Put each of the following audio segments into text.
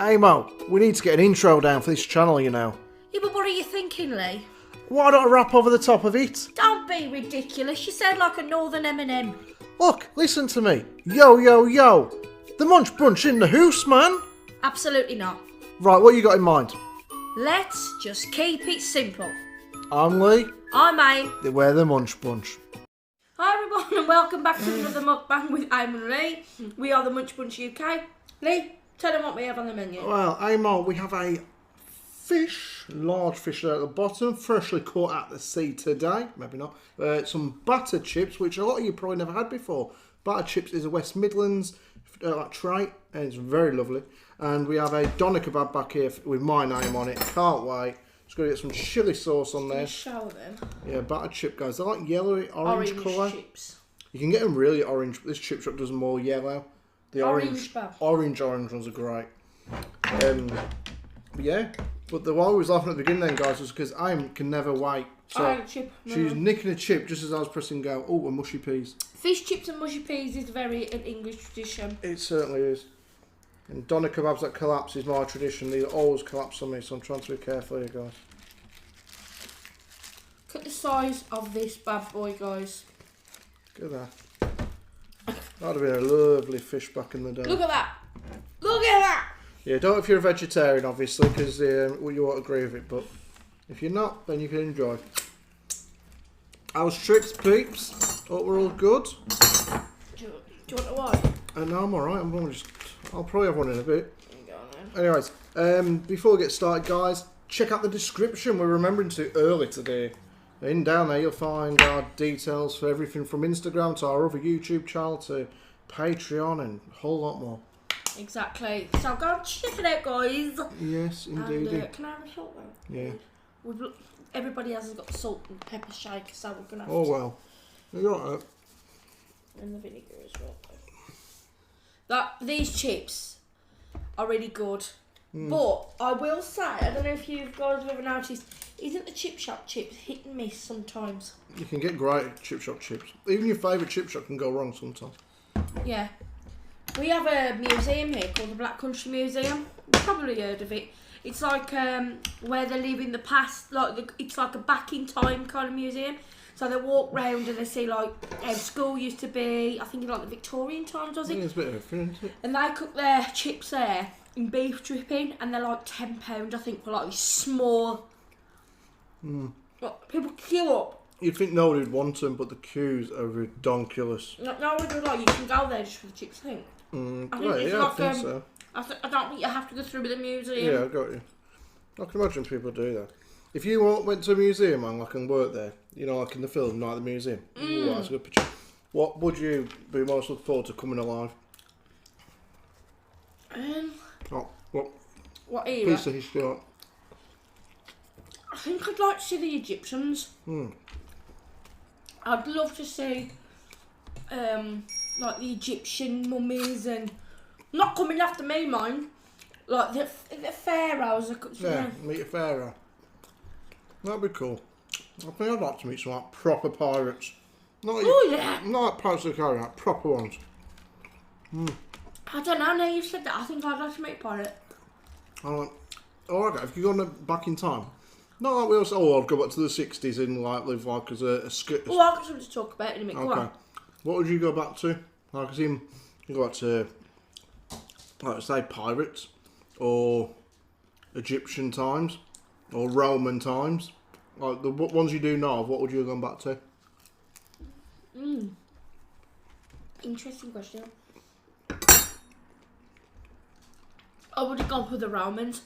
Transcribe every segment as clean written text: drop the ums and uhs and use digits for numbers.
Hey Mo, we need to get an intro down for this channel, you know. Yeah, but what are you thinking, Leigh? Why not a rap over the top of it? Don't be ridiculous. You sound like a northern M&M. Look, listen to me. Yo, yo, yo. The Munch Brunch in the house, man. Absolutely not. Right, what you got in mind? Let's just keep it simple. I'm Leigh. I'm Aim. We're the Munch Bunch. Hi everyone and welcome back to another mukbang with Aim and Leigh. We are the Munch Bunch UK. Leigh, tell them what we have on the menu. Well, hey Mo, we have a fish, large fish there at the bottom, freshly caught at the sea today. Maybe not. Some batter chips, which a lot of you probably never had before. Batter chips is a West Midlands trait, and it's very lovely. And we have a doner kebab back here with my name on it. Can't wait. Just got to get some chilli sauce on there. Show them. Yeah, batter chip, guys. They're like yellowy, orange colour. Chips. You can get them really orange, but this chip shop does them more yellow. The orange ones are great. But yeah, but the one I was laughing at the beginning then, guys, was because I can never wait. So she's nicking a chip just as I was pressing go. Oh, and mushy peas. Fish chips and mushy peas is very an English tradition. It certainly is. And doner kebabs that collapse is my tradition. They always collapse on me, so I'm trying to be careful here, guys. Look at the size of this bad boy, guys. Look at that. That'd have been a lovely fish back in the day. Look at that. Look at that. Yeah, don't if you're a vegetarian, obviously, because you won't agree with it, but if you're not, then you can enjoy. How's tricks, peeps? Hope we're all good. Do you want a wine? No, I'm alright. I'll probably have one in a bit. Go on, then. Anyways, before we get started, guys, check out the description. We're remembering to early today. Down there, you'll find our details for everything from Instagram to our other YouTube channel to Patreon and a whole lot more. Exactly. So go and check it out, guys. Yes, indeed. And, can I have a salt though? Yeah. Everybody else has got the salt and pepper shake, so we're gonna have Oh well. You're right. And the vinegar as well. These chips are really good. But I will say, I don't know if you guys have ever noticed, isn't the chip shop chips hit and miss sometimes? You can get great chip shop chips. Even your favourite chip shop can go wrong sometimes. Yeah. We have a museum here called the Black Country Museum. You've probably heard of it. It's like where they live in the past. It's like a back in time kind of museum. So they walk round and they see like how school used to be. I think in like the Victorian times, was it? Yeah, it's a bit different, isn't it? And they cook their chips there in beef dripping, and they're like £10, I think, for like this small. People queue up. You'd think nobody would want them, but the queues are redonkulous. No, you can go there just for the chips, I think. I think so. I don't think you have to go through with the museum. Yeah, I got you. I can imagine people do that. If you went to a museum and work there, you know, like in the film Night at the Museum, ooh, that's a good picture. What would you be most looking forward to coming alive? What era? Piece of history. I think I'd like to see the Egyptians. I'd love to see like the Egyptian mummies, and not coming after me, mind. Like the pharaohs. Meet a pharaoh. That'd be cool. I think I'd like to meet some like proper pirates. Not like Pirates of the Caribbean, like proper ones. I don't know, now you've said that, I think I'd like to meet a pirate. Okay, if you go back in time. Not like we also, I'd go back to the 60s and like live like as a Well, I've got something to talk about in a minute, go on. What would you go back to? Like, you go back to, like say, pirates, or Egyptian times, or Roman times. Like the ones you do know of, what would you have gone back to? Interesting question. I would have gone for the Romans.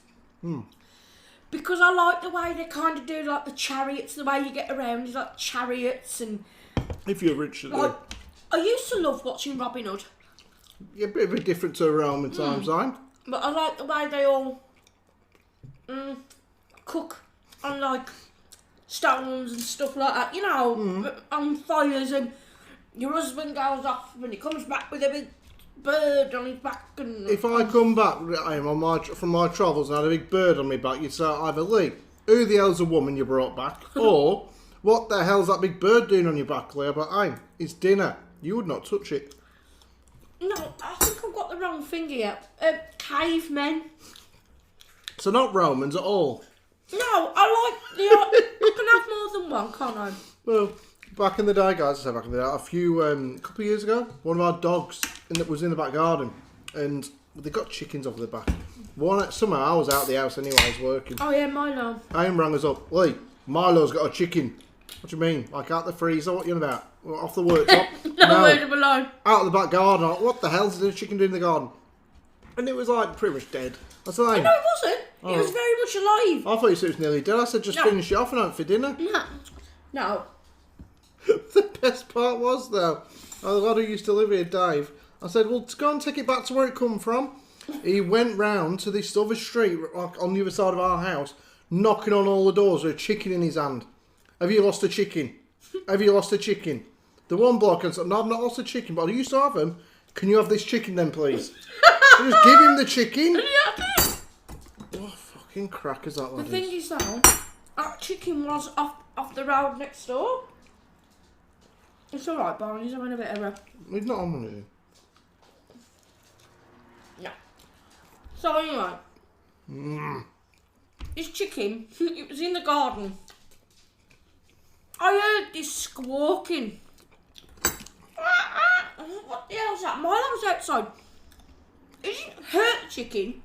Because I like the way they kind of do like the chariots, the way you get around is like chariots and... If you're rich... Like, I used to love watching Robin Hood. Yeah, a bit different to Roman times, But I like the way they all cook on like stones and stuff like that, you know, on fires, and your husband goes off and he comes back with a big bird on his back. And if I come back from my travels and I had a big bird on my back, you'd say either, Leigh, who the hell's a woman you brought back? Or, what the hell's that big bird doing on your back, Leigh? But it's dinner. You would not touch it. No, I think I've got the wrong thing here. Cavemen. So not Romans at all. No, I like the. I can have more than one, can't I? Well, back in the day, guys, I say back in the day, a couple of years ago, one of our dogs was in the back garden, and they got chickens over the back. Somehow I was out the house anyway, I was working. Oh yeah, Milo. Aim rang us up. Leigh, Milo's got a chicken. What do you mean? Like out the freezer? What are you on about? Off the worktop? No word of a lie. Out of the back garden. Like, what the hell is a chicken doing in the garden? And it was like pretty much dead. I said, No, it wasn't. It was very much alive. I thought you said it was nearly dead. I said, just finish it off and have it for dinner. No. The best part was, though, the lad who used to live here, Dave, I said, well, go and take it back to where it come from. He went round to this other street on the other side of our house, knocking on all the doors with a chicken in his hand. Have you lost a chicken? Have you lost a chicken? The one bloke said, no, I've not lost a chicken, but I used to have them. Can you have this chicken then, please? Just give him the chicken. What fucking crackers that was. The thing is, though, that chicken was off the road next door. It's alright, Barney, he's having a bit of a... He's not on one of you. Yeah. So anyway, this chicken, it was in the garden. I heard this squawking. What the hell's that? While I was outside, it didn't hurt the chicken.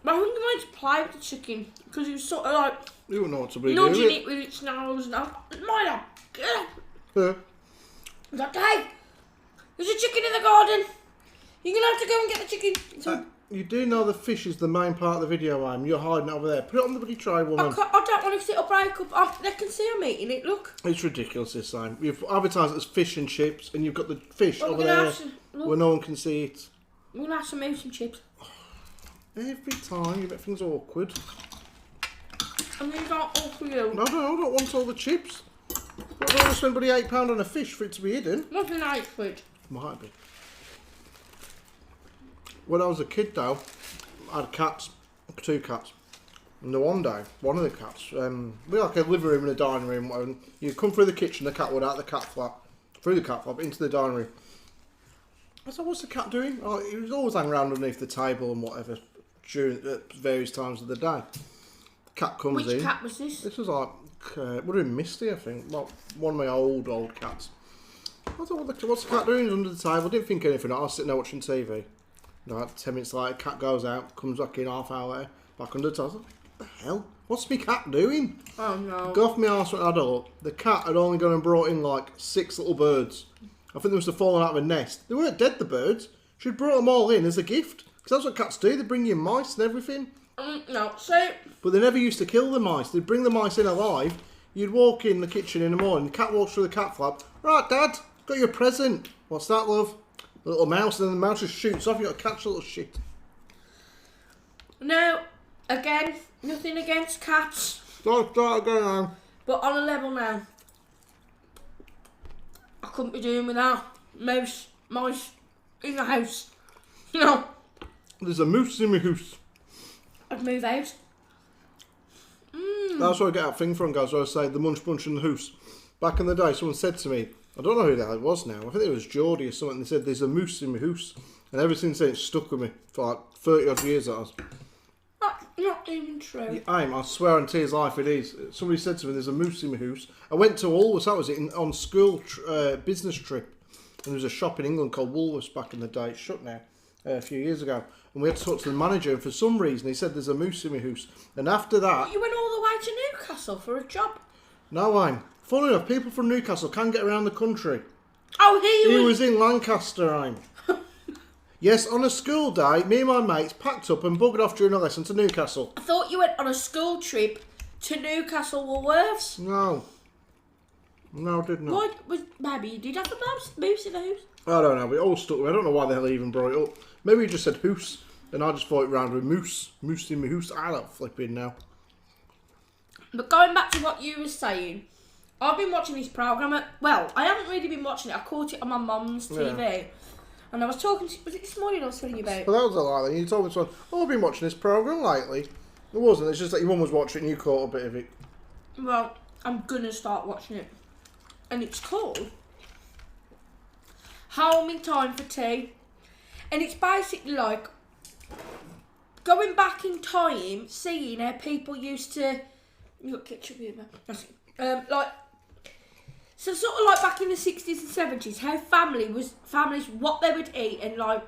But I think he wanted to play with the chicken because he was sort of like You wouldn't know what to be nudging doing. it with its nose and Milo, get up. Yeah. I was like, Dave, there's a chicken in the garden. You're going to have to go and get the chicken. So, You do know the fish is the main part of the video, Am. You're hiding it over there. Put it on the bloody tray, woman. I don't want to sit or break up. They can see I'm eating it, look. It's ridiculous this time. You've advertised it as fish and chips, and you've got the fish Well, over there where no one can see it. We're going to have some moose and chips. Every time you make things awkward. And these aren't all for you. No, I don't want all the chips. I don't want to spend bloody £8 on a fish for it to be hidden. Nothing I eat food. Might be. When I was a kid, though, I had cats, 2 cats. And the one day, one of the cats, we had like a living room and a dining room, whatever, and you'd come through the kitchen, the cat would out the cat flap, through the cat flap, into the dining room. I said, what's the cat doing? Oh, he was always hanging around underneath the table and whatever, during various times of the day. The cat comes in. Which cat was this? This was like, would have been Misty, I think. Well, one of my old cats. I thought, what's the cat doing? He's under the table. Didn't think anything. I was sitting there watching TV. Like 10 minutes later, cat goes out, comes back in half hour later, back under the table. What the hell? What's my cat doing? Oh no. Go off my arse when I had a look. The cat had only gone and brought in like 6 little birds. I think they must have fallen out of a nest. They weren't dead, the birds. She'd brought them all in as a gift. Because that's what cats do. They bring you mice and everything. No, so... But they never used to kill the mice. They'd bring the mice in alive. You'd walk in the kitchen in the morning. The cat walks through the cat flap. Right, Dad, got your present. What's that, love? A little mouse, and then the mouse just shoots off. You've got to catch the little shit. No, again, nothing against cats. Start again now. But on a level now, I couldn't be doing without mice in the house. No. There's a moose in my house. I'd move out. That's where I get that thing from, guys, where I say the Munch Bunch in the house. Back in the day, someone said to me, I don't know who the hell it was now, I think it was Geordie or something, they said there's a moose in my house. And ever since then, it's stuck with me for like 30 odd years. That was. That's not even true. I swear on T's life it is. Somebody said to me, there's a moose in my house. I went to Woolworths, that was it, on school business trip. And there was a shop in England called Woolworths back in the day. It's shut now, a few years ago. And we had to talk to the manager, and for some reason he said there's a moose in my house. And after that... You went all the way to Newcastle for a job? No, funny enough, people from Newcastle can get around the country. Oh, he was in Lancaster, Yes, on a school day, me and my mates packed up and buggered off during a lesson to Newcastle. I thought you went on a school trip to Newcastle Woolworths. No, I did not. Why? Maybe you did have a moose in the house. I don't know, but it all stuck with me. I don't know why the hell he even brought it up. Maybe he just said hoose, and I just thought it round with moose. Moose in my hoose. I don't flipping now. But going back to what you were saying, I've been watching this programme. I haven't really been watching it. I caught it on my mum's TV. Yeah. And I was talking to... Was it this morning I was telling you about? Well, that was a lie then. You told me someone, I've been watching this programme lately. It wasn't. It's just that your mum was watching it and you caught a bit of it. Well, I'm going to start watching it. And it's called Home in Time for Tea. And it's basically like going back in time, seeing how people used to... You got ketchup here, man. Like... So sort of like back in the 60s and 70s, how families, what they would eat and like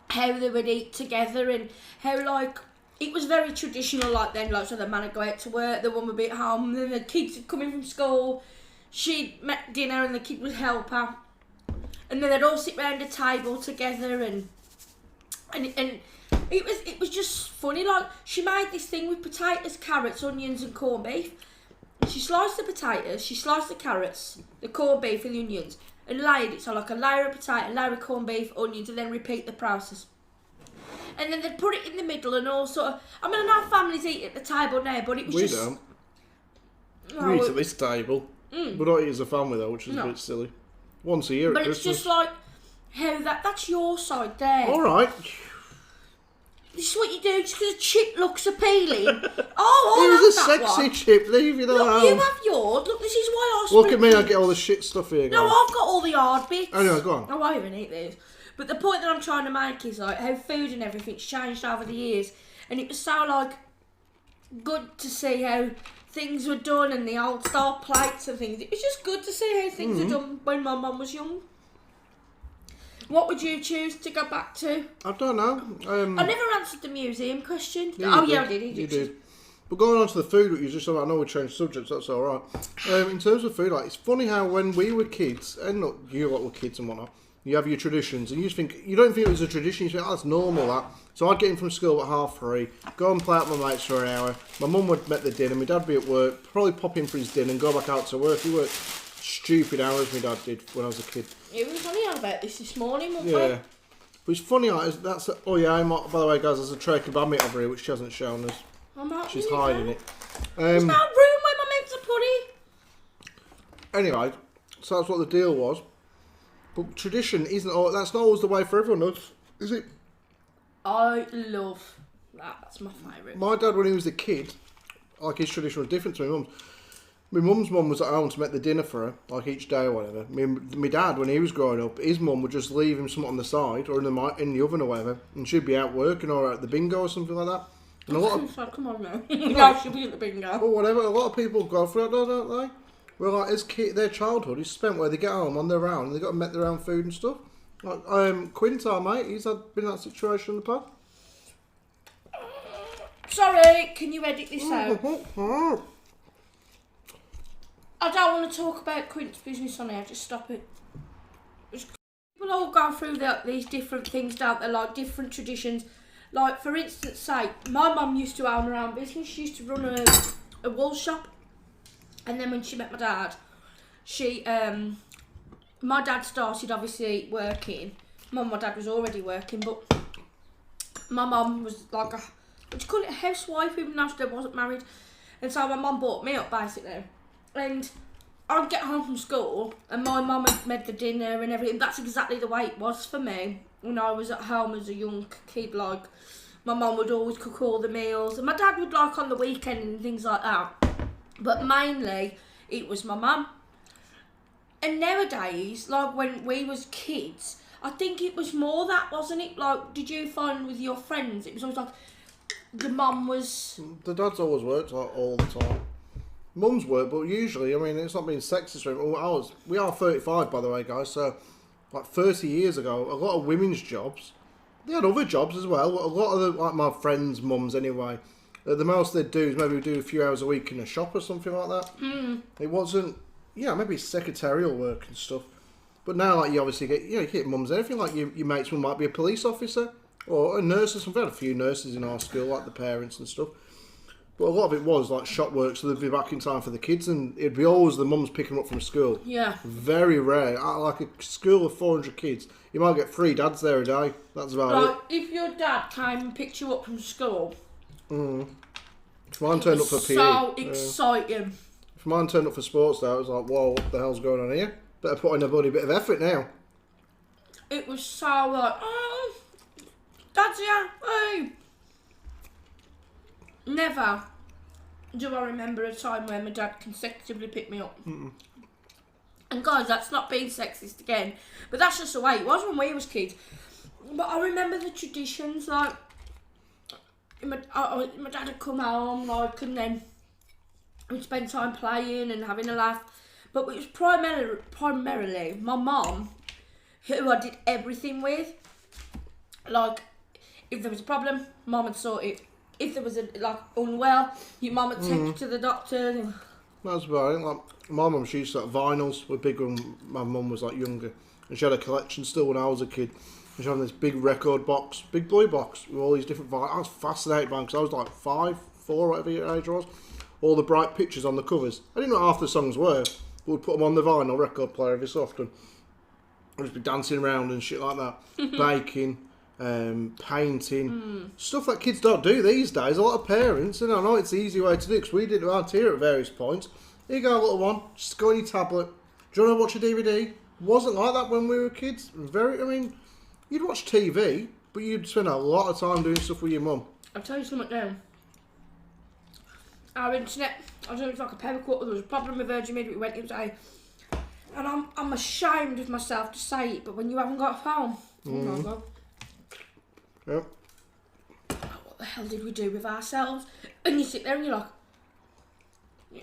how they would eat together and how like, it was very traditional like then, like so the man would go out to work, the woman would be at home, and then the kids would come in from school, she'd make dinner and the kid would help her. And then they'd all sit round a table together and it was just funny, like she made this thing with potatoes, carrots, onions and corned beef. She sliced the potatoes, she sliced the carrots, the corned beef and the onions, and laid it, so like a layer of potato, a layer of corned beef, onions, and then repeat the process. And then they'd put it in the middle and all sort of... I mean, I know families eat at the table now, but it was just... We don't. We eat at this table. We don't eat as a family though, which is a bit silly. Once a year at Christmas. But it's just like, how that's your side there. Alright. This is what you do just because a chip looks appealing. Oh, it was a sexy chip, leave it alone. Look, you have yours. Look, this is why I Look at me, I get all the shit stuff here. No, I've got all the hard bits. Anyway, go on. I won't even eat these. But the point that I'm trying to make is like how food and everything's changed over the years. And it was so like good to see how things were done and the old style plates and things. It was just good to see how things were done when my mum was young. What would you choose to go back to? I don't know. I never answered the museum question. Yeah, I did. You did. But going on to the food, what you just said, I know we changed subjects, that's alright. In terms of food, like, it's funny how when we were kids, and look, you lot were kids and whatnot, you have your traditions, and you just think, you don't think it was a tradition, you think, oh, that's normal, that. So I'd get in from school at 3:30, go and play out with my mates for an hour, my mum would make the dinner, my dad would be at work, probably pop in for his dinner and go back out to work. He worked stupid hours, my dad did, when I was a kid. Yeah, we were funny about this morning, wasn't Yeah. But it's funny, that's oh yeah, by the way, guys, there's a tray of kebab meat over here, which she hasn't shown us. She's hiding it. There's no room where my meant to put it. Anyway, so that's what the deal was. But tradition that's not always the way for everyone, is it? I love that. That's my favourite. My dad, when he was a kid, like his tradition was different to my mum's. My mum's mum was at home to make the dinner for her, like each day or whatever. My dad, when he was growing up, his mum would just leave him something on the side or in the oven or whatever, and she'd be out working or at the bingo or something like that. And a lot of come on now. No, she'll be at the bingo. Or whatever. A lot of people go for it, don't they? Well, like their childhood is spent where they get home on their own and they got to make their own food and stuff. Like Quintar, mate, he's been in that situation in the past. Sorry, can you edit this out? I don't want to talk about Quint's business on here, just stop it. People all go through these different things, don't they? Like different traditions. Like, for instance, say, my mum used to own her own business. She used to run a wool shop. And then when she met my dad, my dad started obviously working. My dad was already working, but my mum was like what do you call it, a housewife, even though she wasn't married. And so my mum brought me up, basically. And I'd get home from school and my mum had made the dinner and everything. That's exactly the way it was for me when I was at home as a young kid. Like, my mum would always cook all the meals and my dad would like on the weekend and things like that. But mainly, it was my mum. And nowadays, like when we was kids, I think it was more that, wasn't it? Like, did you find with your friends, it was always like, the mum was... The dad's always worked like, all the time. Mum's work, but usually, I mean, it's not being sexist or anything. We are 35, by the way, guys, so like 30 years ago, a lot of women's jobs, they had other jobs as well. A lot of like my friends' mums anyway, the most they'd do is maybe do a few hours a week in a shop or something like that. It wasn't, maybe secretarial work and stuff. But now, like, you obviously get, you get mums and everything, like your mate's mum might be a police officer or a nurse or something. We had a few nurses in our school, like the parents and stuff. But a lot of it was like shop work, so they'd be back in time for the kids, and it'd be always the mums picking them up from school. Yeah. Very rare. Like a school of 400 kids, you might get 3 dads there a day. That's about it. If your dad came and picked you up from school, if mine turned up for PE, so exciting. If mine turned up for sports day, it was like, whoa, what the hell's going on here? Better put in a bloody bit of effort now. It was so like, oh, Dad's here, hey. Never do I remember a time where my dad consecutively picked me up. And guys, that's not being sexist again, but that's just the way it was when we was kids. But I remember the traditions, like, my dad would come home, like, and then we'd spend time playing and having a laugh. But it was primarily my mum who I did everything with. Like, if there was a problem, mum would sort it. If there was unwell, your mum would take you to the doctor. That's about it. Like, my mum, she used to like vinyls, were big when my mum was like younger. And she had a collection still when I was a kid. And she had this big record box, big blue box, with all these different vinyls. I was fascinated by them because I was like 5, 4, whatever your age was. All the bright pictures on the covers. I didn't know what half the songs were, but we'd put them on the vinyl record player every so often. I'd just be dancing around and shit like that. Baking, painting. Stuff that kids don't do these days. A lot of parents, and I know it's the easy way to do because we did it around here at various points. Here you go, little one. Just go on your tablet. Do you want to watch a DVD? Wasn't like that when we were kids. You'd watch TV, but you'd spend a lot of time doing stuff with your mum. I'll tell you something now. Our internet, I don't know if it's like a paper cut, there was a problem with Virgin Media, we went in today. And I'm ashamed of myself to say it, but when you haven't got a phone, oh my God. Yep. What the hell did we do with ourselves? And you sit there and you're like,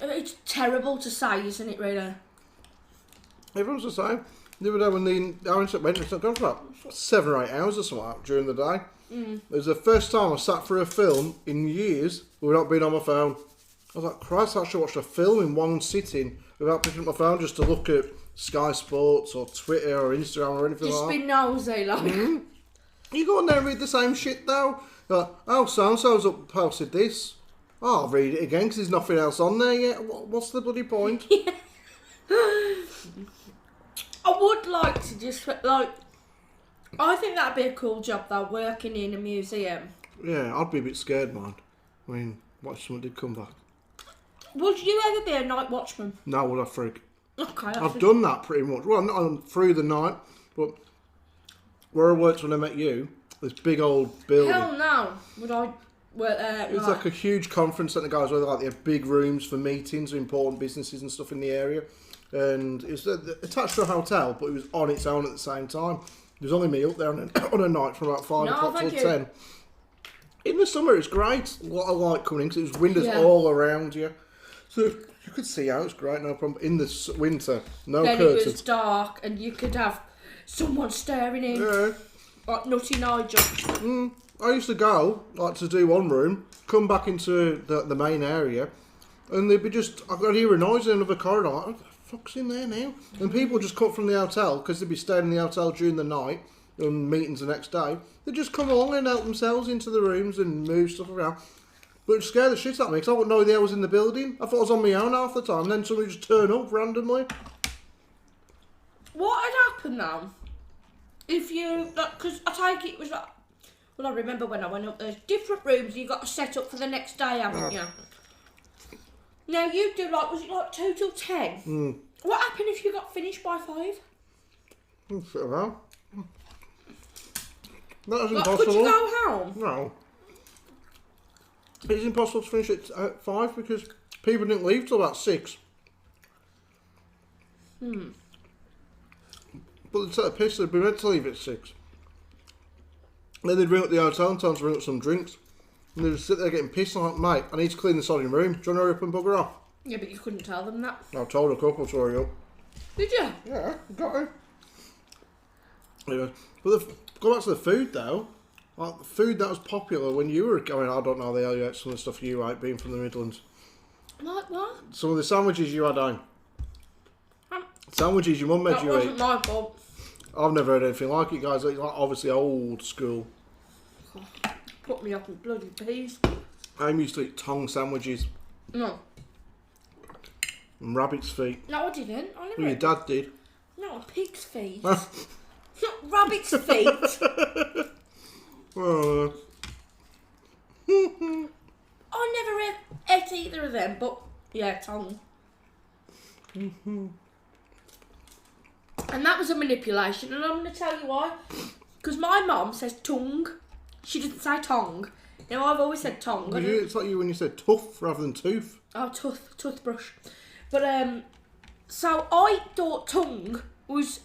it's terrible to say, isn't it, really? Everyone's the same. The other day when our internet went, it's gone for about 7 or 8 hours or something like that during the day. It was the first time I sat for a film in years without being on my phone. I was like, Christ, I should watch a film in one sitting without picking up my phone just to look at Sky Sports or Twitter or Instagram or anything just like that. Just be nosy, like. You go on there and read the same shit though. Like, oh, so-and-so's posted this. Oh, I'll read it again because there's nothing else on there yet. What's the bloody point? I would like to just, like, I think that'd be a cool job though, working in a museum. Yeah, I'd be a bit scared, man. I mean, what if someone did come back? Would you ever be a night watchman? No, would I freak? Okay. I've done that pretty much. Well, not through the night, but where I worked when I met you, this big old building. Hell no. Would I work there? It was like a huge conference centre, guys, where they had big rooms for meetings, important businesses and stuff in the area. And it was attached to a hotel, but it was on its own at the same time. There was only me up there on a night from about 5 o'clock till 10. In the summer, it's great. A lot of light coming in because it was windows all around you. So you could see out, it's great, no problem. In the winter, no curtains. Then it was dark and you could have someone staring in. Yeah. Like Nutty Nigel. I used to go, like, to do one room, come back into the main area, and they'd be just, I could hear a noise in another corridor, like, what the fuck's in there now? And people just come from the hotel, because they'd be staying in the hotel during the night, and meetings the next day, they'd just come along and help themselves into the rooms and move stuff around. But it scared the shit out of me, because I wouldn't know the hell was in the building. I thought I was on my own half the time, and then somebody just turn up randomly. What had happened now? If you, because I take it was like, well, I remember when I went up, there's different rooms you got to set up for the next day, haven't you? Now you do was it like 2 till 10? What happened if you got finished by 5? Shit around. That is Like, impossible. could you go home? No. It's impossible to finish at 5 because people didn't leave till about 6. But they'd take a piss, they'd be meant to leave at 6. Then they'd ring up the hotel and tell them to bring up some drinks. And they'd just sit there getting pissed. I'm like, mate, I need to clean the sodding room. Do you want to hurry up and bugger off? Yeah, but you couldn't tell them that. I told a couple to hurry up. Did you? Yeah, got it. Anyway, but go back to the food though. Like the food that was popular when you were going, I don't know the hell you ate some of the stuff you ate being from the Midlands. Like what? Some of the sandwiches you had on. Sandwiches your mum made you eat. That wasn't my fault. I've never had anything like it, guys. It's like obviously old school. Put me up with bloody peas. I used to eat tongue sandwiches. No. And rabbit's feet. No, I didn't. I never. Well, your dad did. No, pig's feet. Not rabbit's feet. I never ate either of them, but yeah, tongue. And that was a manipulation, and I'm going to tell you why. Because my mum says tongue. She doesn't say tongue. Now, I've always said tongue. It's like you when you said tough rather than tooth. Oh, toothbrush. But, so I thought tongue was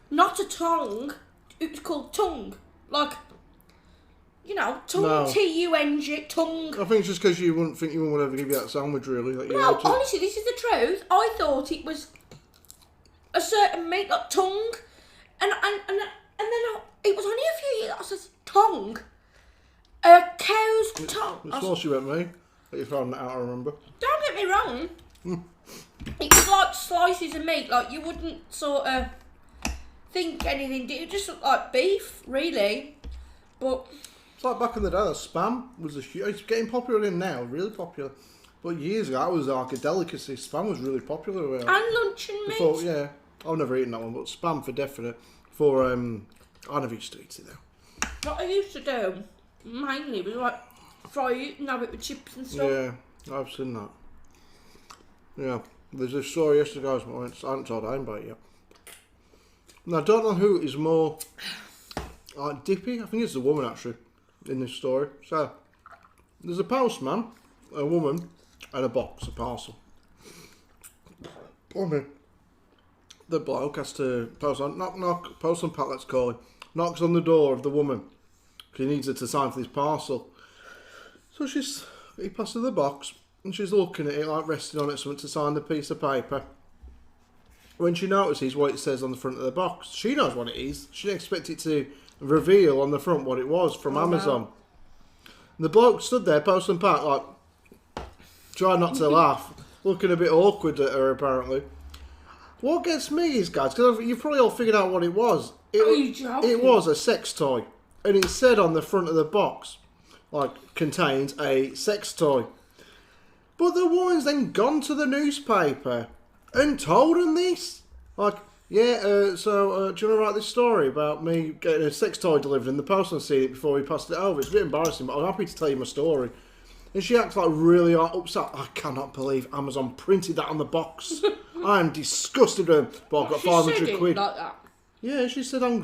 not a tongue. It was called tongue. Like, You know, tongue, No. T-U-N-G, tongue. I think it's just because you wouldn't think you would ever give you that sandwich, really. That you No, had to. honestly, this is the truth. I thought it was a certain meat, like tongue. And then it was only a few years, I said, tongue? A cow's tongue. It's more you at me. That you found that out, I remember. Don't get me wrong. It was like slices of meat, like you wouldn't sort of think anything. It just looked like beef, really. But It's like back in the day, that spam was it's getting popular in now, really popular. But years ago, that was like a delicacy. Spam was really popular. and luncheon meat. Before, yeah, I've never eaten that one, but spam for definite. For I never used to eat it though. What I used to do mainly was like fry it and have it with chips and stuff. Yeah, I've seen that. Yeah, there's a story yesterday, guys. I haven't told Aim about it yet. Now, I don't know who is more dippy. I think it's the woman actually in this story. So there's a postman, a woman, and a box, a parcel. The bloke has to knock, post and pat, let's call him. Knocks on the door of the woman. He needs her to sign for this parcel. So he passes the box and she's looking at it, like resting on it, something to sign the piece of paper. When she notices what it says on the front of the box, she knows what it is. She didn't expect it to reveal on the front what it was from Amazon. Wow. And the bloke stood there, post and pat, like, trying not to laugh, looking a bit awkward at her apparently. What gets me is, guys, because you've probably all figured out what it was. It was a sex toy. And it said on the front of the box, like, contains a sex toy. But the woman's then gone to the newspaper and told them this. Like, yeah, do you want to write this story about me getting a sex toy delivered and the postman seen it before he passed it over? It's a bit embarrassing, but I'm happy to tell you my story. And she acts like really upset. I cannot believe Amazon printed that on the box. I am disgusted with them. But I've got 500 quid. Like that. Yeah, she said I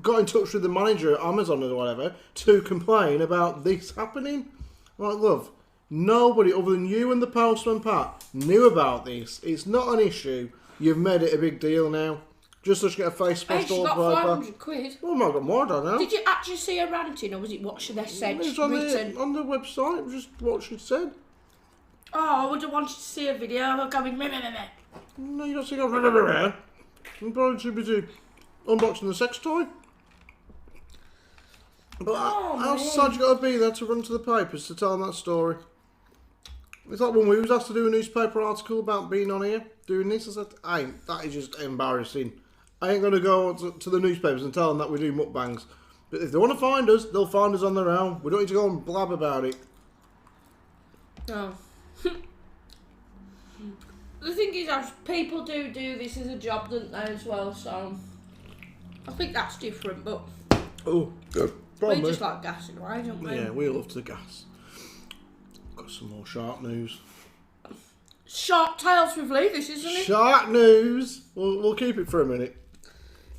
got in touch with the manager at Amazon or whatever to complain about this happening. Like, love, nobody other than you and the postman, Pat, knew about this. It's not an issue. You've made it a big deal now. Just so she get a face splashed all She got over. 500 quid. Well, I might have got more, I don't know. Did you actually see her ranting, or was it what they said It's written? on the website, it was just what she said. Oh, I would have wanted to see a video of her going meh. No, you don't see her. I'm probably too busy unboxing the sex toy. But how sad you got to be there to run to the papers to tell them that story? It's like when we was asked to do a newspaper article about being on here, doing this. I said, that is just embarrassing. I ain't going to go to the newspapers and tell them that we do mukbangs. But if they want to find us, they'll find us on their own. We don't need to go and blab about it. Oh. The thing is, people do this as a job, don't they, as well, so I think that's different, but Oh, good. we just like gassing away, don't we? Yeah, we love to gas. Got some more shark news. Shark Tales with Leigh, this, isn't it? Shark news! We'll keep it for a minute.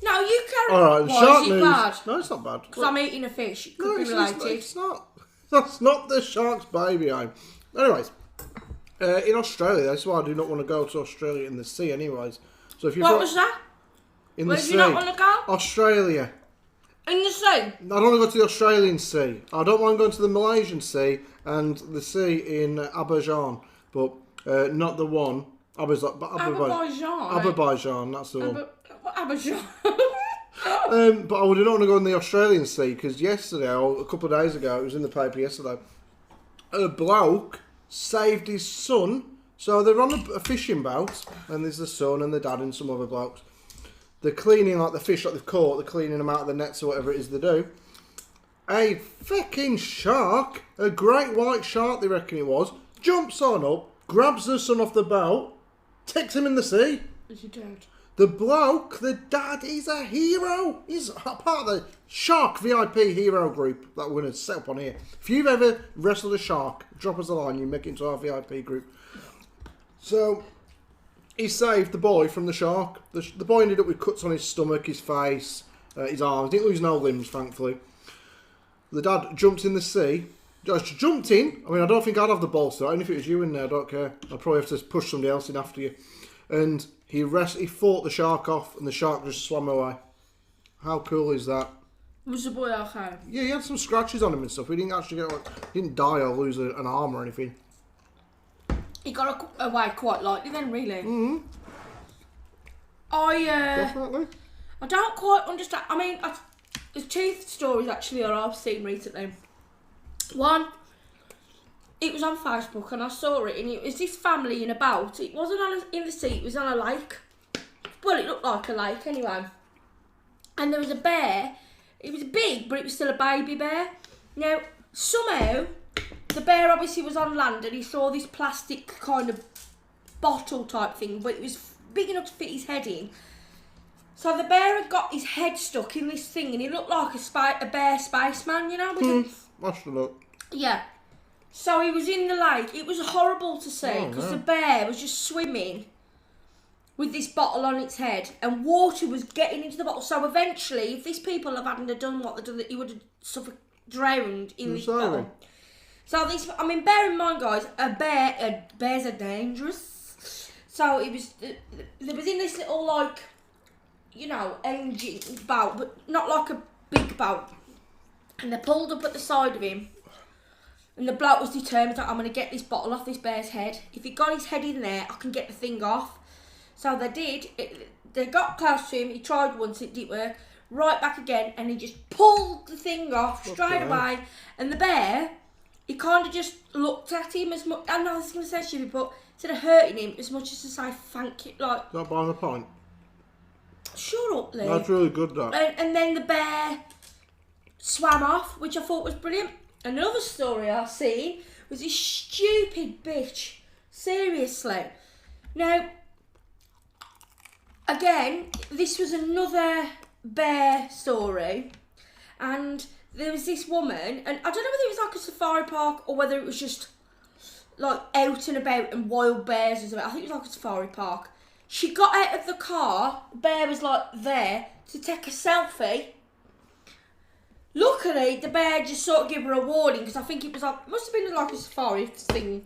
No, you carry on. Alright, Why, shark is it news. bad? No, it's not bad. Because I'm eating a fish. It could be it's related. not. That's not the shark's baby, Anyways, in Australia, that's why I do not want to go to Australia in the sea anyways. So if you're What was that? in Where the do sea, you not want to go? Australia. In the sea? I don't want to go to the Australian sea. I don't mind going to the Malaysian sea and the sea in Azerbaijan, but not the one. Azerbaijan, that's the one. Azerbaijan. But I would not want to go in the Australian sea because yesterday, or a couple of days ago, it was in the paper yesterday, a bloke saved his son. So they're on a fishing boat, and there's the son and the dad and some other blokes. They're cleaning like the fish that they've caught, they're cleaning them out of the nets or whatever it is they do. A fucking shark, a great white shark they reckon it was, jumps on up, grabs the son off the boat, takes him in the sea. Is he dead? The bloke, the dad, he's a hero. He's a part of the Shark VIP hero group that we're going to set up on here. If you've ever wrestled a shark, drop us a line, you make it into our VIP group. So, he saved the boy from the shark. The boy ended up with cuts on his stomach, his face, his arms. Didn't lose no limbs, thankfully. The dad jumped in the sea. Just jumped in. I mean, I don't think I'd have the balls to that. Even if it was you in there, I don't care. I'd probably have to push somebody else in after you. And he fought the shark off, and the shark just swam away. How cool is that? Was the boy okay? Yeah, he had some scratches on him and stuff. He didn't actually get he didn't die or lose an arm or anything. He got away quite lightly then, really. Mm-hmm. Definitely. I don't quite understand. I mean, there's two stories actually that I've seen recently. One, it was on Facebook and I saw it, and it was this family in a boat. It wasn't in the sea, it was on a lake. Well, it looked like a lake anyway. And there was a bear. It was big, but it was still a baby bear. Now, somehow, the bear obviously was on land and he saw this plastic kind of bottle type thing, but it was big enough to fit his head in. So the bear had got his head stuck in this thing and he looked like a bear spaceman, you know? That's the look. Yeah. So he was in the lake. It was horrible to see because the bear was just swimming with this bottle on its head and water was getting into the bottle. So eventually, if these people hadn't done what they done, he would have suffered drowned in this bottle. So this, I mean, bear in mind, guys, bears are dangerous. So it was, there was in this little, like, you know, engine boat, but not like a big boat. And they pulled up at the side of him. And the bloke was determined that I'm going to get this bottle off this bear's head. If he got his head in there, I can get the thing off. So they did. They got close to him. He tried once, it didn't work. Right back again, and he just pulled the thing off straight away. And the bear, he kind of just looked at him as much. I know this is going to sound stupid, but instead of hurting him, as much as to say thank you, like. Not buying a pint. Shut up, Leigh. That's really good, that. And then the bear swam off, which I thought was brilliant. Another story I've seen was this stupid bitch. Seriously. Now, again, this was another bear story. And there was this woman, and I don't know whether it was like a safari park or whether it was just like out and about and wild bears or something. I think it was like a safari park. She got out of the car, the bear was like there to take a selfie. Luckily, the bear just sort of gave her a warning because I think it was like, it must have been like a safari thing.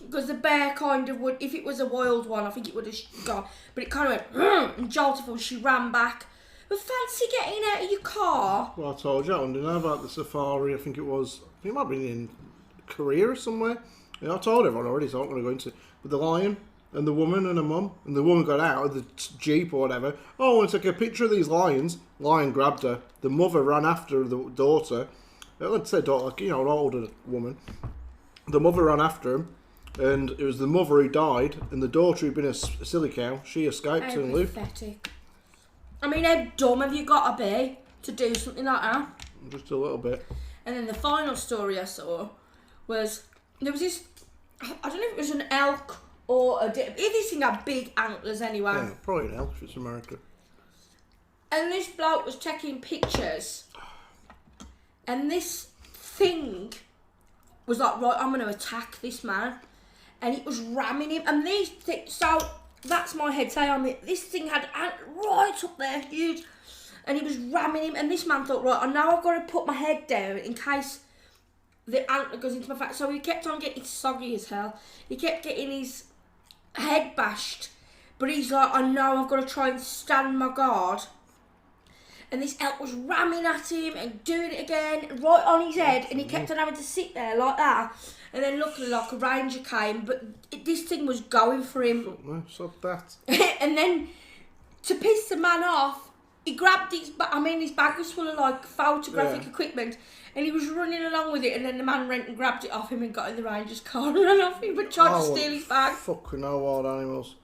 Because the bear kind of would, if it was a wild one, I think it would have gone. But it kind of went and jolted her. She ran back. But fancy getting out of your car. Well, I told you, I didn't know about the safari. I think it might be in Korea or somewhere. Yeah, I told everyone already, so I'm not going to go into it. With the lion and the woman and her mum. And the woman got out of the Jeep or whatever. Oh, I want to take a picture of these lions. Lion grabbed her. The mother ran after the daughter. Let's say daughter, like, you know, an older woman. The mother ran after him. And it was the mother who died. And the daughter who'd been a silly cow. She escaped and lived. Pathetic. I mean, how dumb have you got to be to do something like that? Just a little bit. And then the final story I saw was, there was this, I don't know if it was an elk or a deer. This thing had big antlers anyway. Yeah, probably an elk if it's America. And this bloke was taking pictures. And this thing was like, right, I'm going to attack this man. And it was ramming him. And these things, so that's my head say on it. This thing had right up there, huge. And he was ramming him. And this man thought, right, I know I've got to put my head down in case the antler goes into my face. So he kept on getting soggy as hell. He kept getting his head bashed. But he's like, I know I've got to try and stand my guard. And this elk was ramming at him and doing it again, right on his head. And he kept on having to sit there like that. And then luckily, like, a ranger came, but this thing was going for him. No, stop that. And then, to piss the man off, he grabbed his bag was full of, like, photographic equipment. And he was running along with it, and then the man went and grabbed it off him and got in the ranger's car and ran off him, but tried to steal his bag. Fucking no wild animals.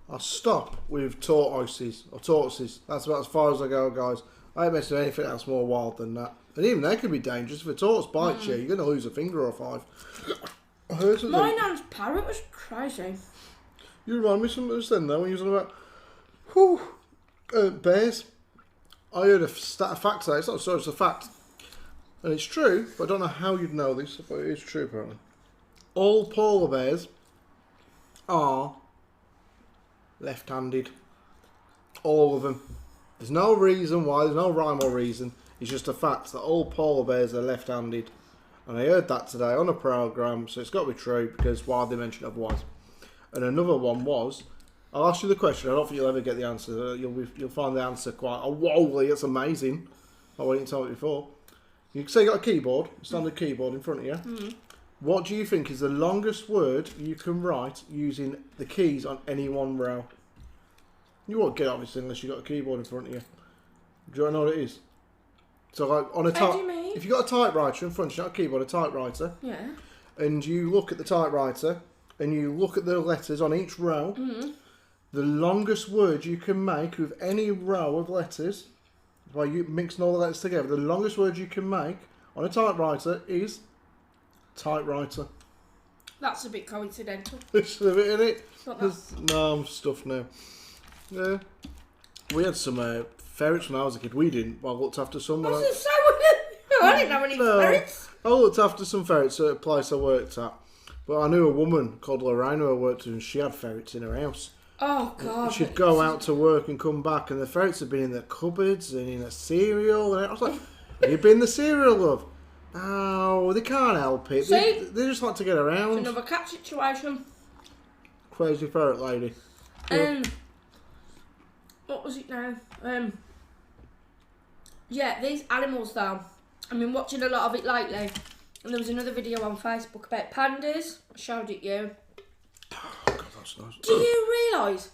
I'll stop with tortoises. That's about as far as I go, guys. I ain't messing with anything else more wild than that. And even they could be dangerous. If a tortoise bites you, you're going to lose a finger or 5. I heard something. My nan's parrot was crazy. You remind me of something just then, though, when you were talking about bears. I heard a fact today. It's not a story, it's a fact. And it's true, but I don't know how you'd know this, but it is true, apparently. All polar bears are left-handed. All of them. There's no reason why, there's no rhyme or reason. It's just a fact that all polar bears are left-handed. And I heard that today on a programme, so it's got to be true, because why would they mention it otherwise? And another one was, I'll ask you the question, I don't think you'll ever get the answer. You'll find the answer quite, oh, whoa, it's amazing. I didn't tell you before. You say you got a keyboard, a standard keyboard in front of you. Mm. What do you think is the longest word you can write using the keys on any one row? You won't get it, obviously, unless you've got a keyboard in front of you. Do you know what it is? So, like, on a if you've got a typewriter in front of you, not a keyboard, a typewriter. Yeah. And you look at the typewriter, and you look at the letters on each row, the longest word you can make with any row of letters, by you mixing all the letters together, the longest word you can make on a typewriter is typewriter. That's a bit coincidental. It's a bit, isn't it? Not No, I'm stuffed now. Yeah. We had some ferrets when I was a kid. We didn't, but I looked after some. I didn't have any ferrets. I looked after some ferrets at a place I worked at. But I knew a woman called Lorraine who I worked with, and she had ferrets in her house. Oh, God. She'd go out to work and come back, and the ferrets had been in the cupboards and in the cereal. And I was like, have you been in the cereal, love? Oh, they can't help it. They just like to get around. It's another cat situation. Crazy ferret lady. What was it now? Yeah, these animals though. I've been watching a lot of it lately. And there was another video on Facebook about pandas. I showed it you. Oh, God, that's nice. Do you realise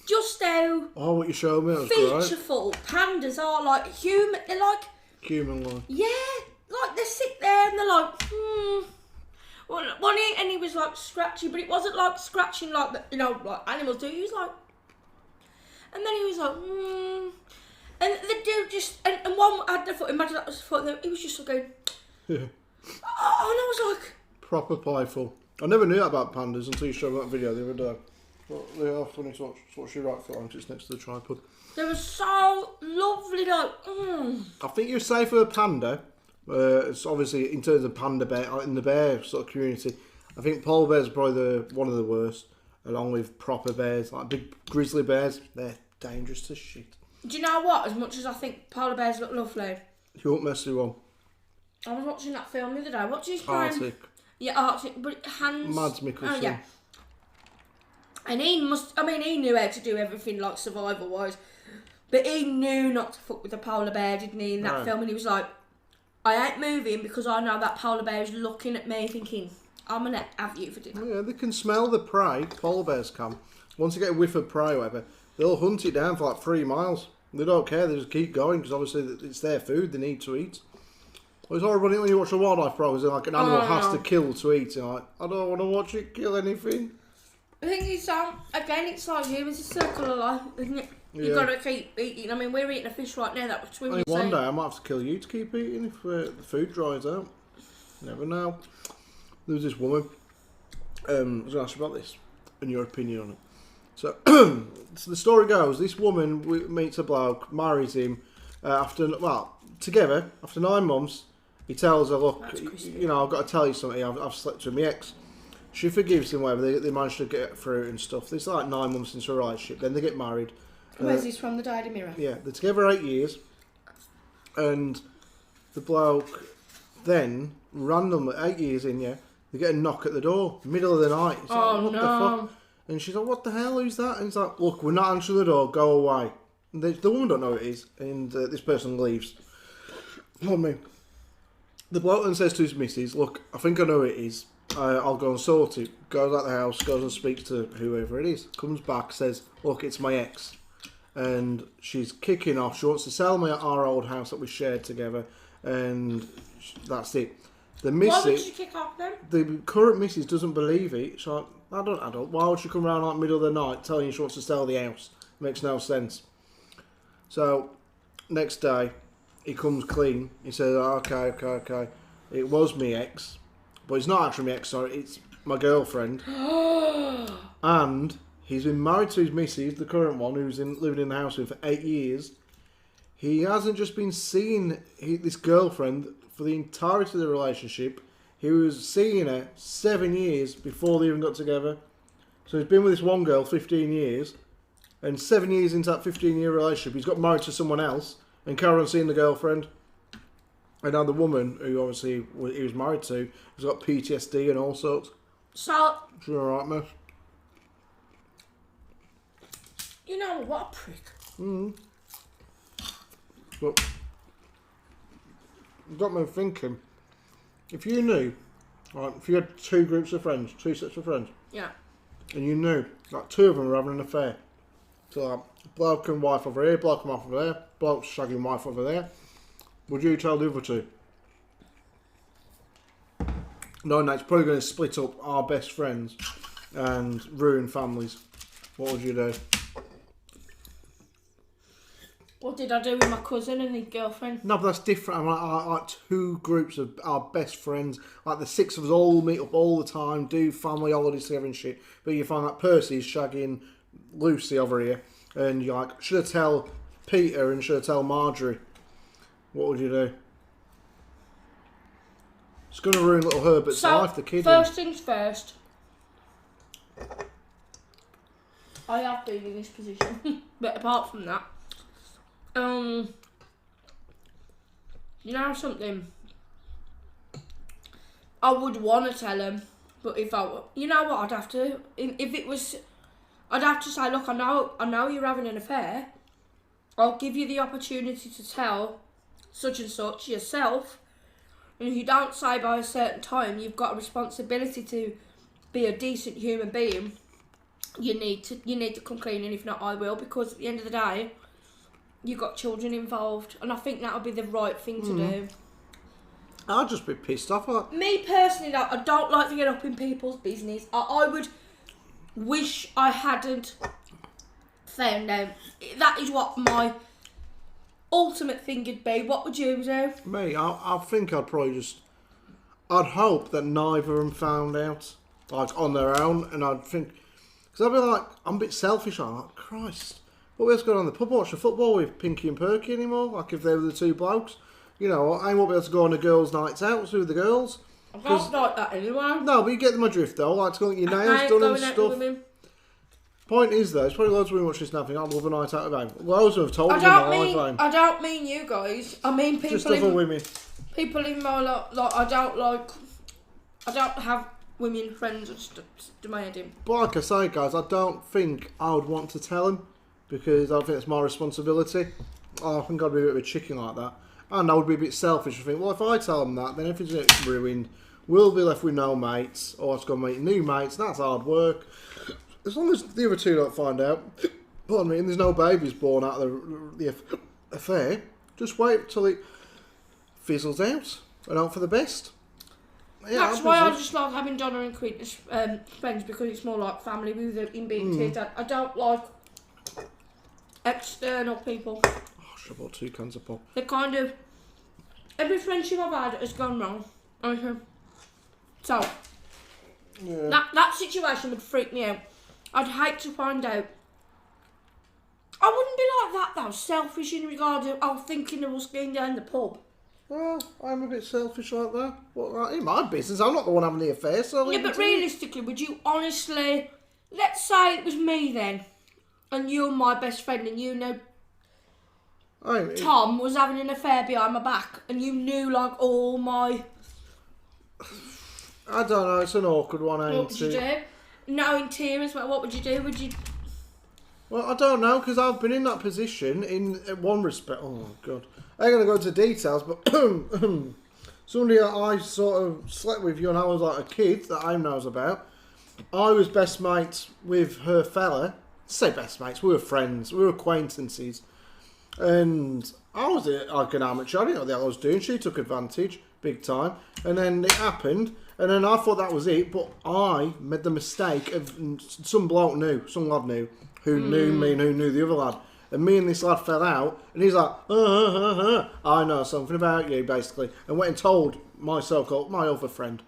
just how what you showed me, featureful pandas are? Like human, they're like human-like. Yeah, like they sit there and they're like, Well, and he was like scratchy, but it wasn't like scratching like the, like animals do. He was like, and then he was like, and the dude just, and one had the foot. Imagine that was the foot. And he was just going, yeah. Oh, and I was like, proper playful. I never knew that about pandas until you showed me that video the other day. But they are funny to watch. It's what she right for once it's next to the tripod. They were so lovely, like. I think you're safe with a panda. It's obviously in terms of panda bear in the bear sort of community. I think polar bears are probably one of the worst, along with proper bears like big grizzly bears. They're dangerous as shit. Do you know what? As much as I think polar bears look lovely, you won't mess with one. I was watching that film the other day. What's his name? Arctic. Yeah, Arctic. But Hans. Mads Mikkelsen. Oh yeah. And he knew how to do everything like survival wise, but he knew not to fuck with the polar bear, didn't he? In that film, and he was like, I ain't moving because I know that polar bear is looking at me thinking, I'm going to have you for dinner. Yeah, they can smell the prey. Polar bears can. Once they get a whiff of prey or whatever, they'll hunt it down for like 3 miles. They don't care. They just keep going because obviously it's their food. They need to eat. Well, it's horrible when you watch a wildlife program. Like an animal has to kill to eat. You're like, I don't want to watch it kill anything. I think it's again, it's like humans, it's a circle of life, isn't it? You've got to keep eating. I mean, we're eating a fish right now. That was one day I might have to kill you to keep eating if the food dries out. Never know. There was this woman. I was going to ask you about this and your opinion on it. So, so the story goes: this woman meets a bloke, marries him together after 9 months. He tells her, "Look, I've got to tell you something. I've slept with my ex." She forgives him, whatever. They manage to get through and stuff. It's like 9 months into a relationship. Then they get married. Where's this from? The Diary Mirror? Yeah, they're together 8 years. And the bloke then, randomly, 8 years in, they get a knock at the door, middle of the night. It's like, what the fuck? And she's like, what the hell, who's that? And he's like, look, we're not answering the door, go away. And the woman don't know who it is. And this person leaves. Pardon me. The bloke then says to his missus, look, I think I know who it is. I'll go and sort it. Goes out the house, goes and speaks to whoever it is. Comes back, says, look, it's my ex. And she's kicking off. She wants to sell me our old house that we shared together. And that's it. The missus, why would she kick off then? The current missus doesn't believe it. She's like, I don't. Why would she come around like middle of the night telling you she wants to sell the house? Makes no sense. So, next day, he comes clean. He says, okay. It was me ex. But it's not actually my ex, sorry, it's my girlfriend. And he's been married to his missus, the current one, who's living in the house with him for 8 years. He hasn't just been seeing this girlfriend for the entirety of the relationship. He was seeing her 7 years before they even got together. So he's been with this one girl 15 years. And 7 years into that 15-year relationship, he's got married to someone else and carried on seeing the girlfriend. And now the woman, who obviously he was married to, has got PTSD and all sorts. So... She's alright, miss. You know, what a prick. But It got me thinking. If you knew, right, if you had two groups of friends, two sets of friends, Yeah. and you knew, like, two of them were having an affair. So, like, bloke and wife over here, bloke and wife over there, bloke shagging wife over there. Would you tell the other two? No, it's probably going to split up our best friends and ruin families. What would you do? What did I do with my cousin and his girlfriend? No, but that's different. I'm like two groups of our best friends. Like the six of us all meet up all the time, do family holidays together and shit. But you find that Percy's shagging Lucy over here. And you're like, should I tell Peter and should I tell Marjorie? What would you do? It's going to ruin little Herbert's life, the kid. First things first. I have been in this position. But apart from that, you know something? I would want to tell him, but if you know what I'd have to? If it was, I'd have to say, look, I know you're having an affair. I'll give you the opportunity to tell such and such yourself. And if you don't say by a certain time, you've got a responsibility to be a decent human being. You need to come clean, and if not, I will, because at the end of the day, you've got children involved, and I think that would be the right thing to do. I'd just be pissed off. Me personally, though, I don't like to get up in people's business. I would wish I hadn't found out. That is what my ultimate thing would be. What would you do? Me, I think I'd probably just... I'd hope that neither of them found out, like, on their own, and I'd think... Because I'd be like, I'm a bit selfish. I'm like, Christ, what else going on in the pub? Watch the football with Pinky and Perky anymore? Like, if they were the two blokes? You know, I won't be able to go on the girls' nights out with the girls. I don't like that anyway. No, but you get my drift, though. I like to go get your nails done and stuff. Point is, though, it's probably loads of women watch this nothing. I'd love a night out of home. Loads of them have told me in my lifetime. I don't mean you guys. I mean people. Just other women. People in my like. I don't have women friends. I just do my head in. But like I say, guys, I don't think I would want to tell them because I don't think it's my responsibility. I think I'd be a bit of a chicken like that. And I would be a bit selfish. I think, well, if I tell them that, then everything's ruined. We'll be left with no mates, or I've got to meet new mates. That's hard work. As long as the other two don't find out, pardon me, and there's no babies born out of the affair, just wait till it fizzles out and hope for the best. Yeah, that's why I just like having Donna and Quint as friends, because it's more like family with them in being kids. I don't like external people. Oh, I should have bought 2 cans of pop. They're kind of... Every friendship I've had has gone wrong. Okay. So, yeah. that situation would freak me out. I'd hate to find out. I wouldn't be like that though, selfish in regard to thinking of us going down the pub. Well, I'm a bit selfish like that. Well, in my business, I'm not the one having the affair, so... Yeah, but realistically, would you honestly... Let's say it was me then, and you're my best friend, and you know Tom was having an affair behind my back, and you knew, like, all my... I don't know, it's an awkward one, ain't it? What would you do? Knowing tears, what would you do? Would you... Well, I don't know, because I've been in that position in one respect. Oh, God. I ain't going to go into details, but somebody that I sort of slept with when I was like a kid that I knows about, I was best mates with her fella. Say best mates, we were friends, we were acquaintances. And I was like an amateur, I didn't know what the hell I was doing. She took advantage, big time. And then it happened, and then I thought that was it, but I made the mistake of some bloke knew, some lad knew, who knew me and who knew the other lad. And me and this lad fell out, and he's like, I know something about you, basically. And went and told my so-called, my other friend.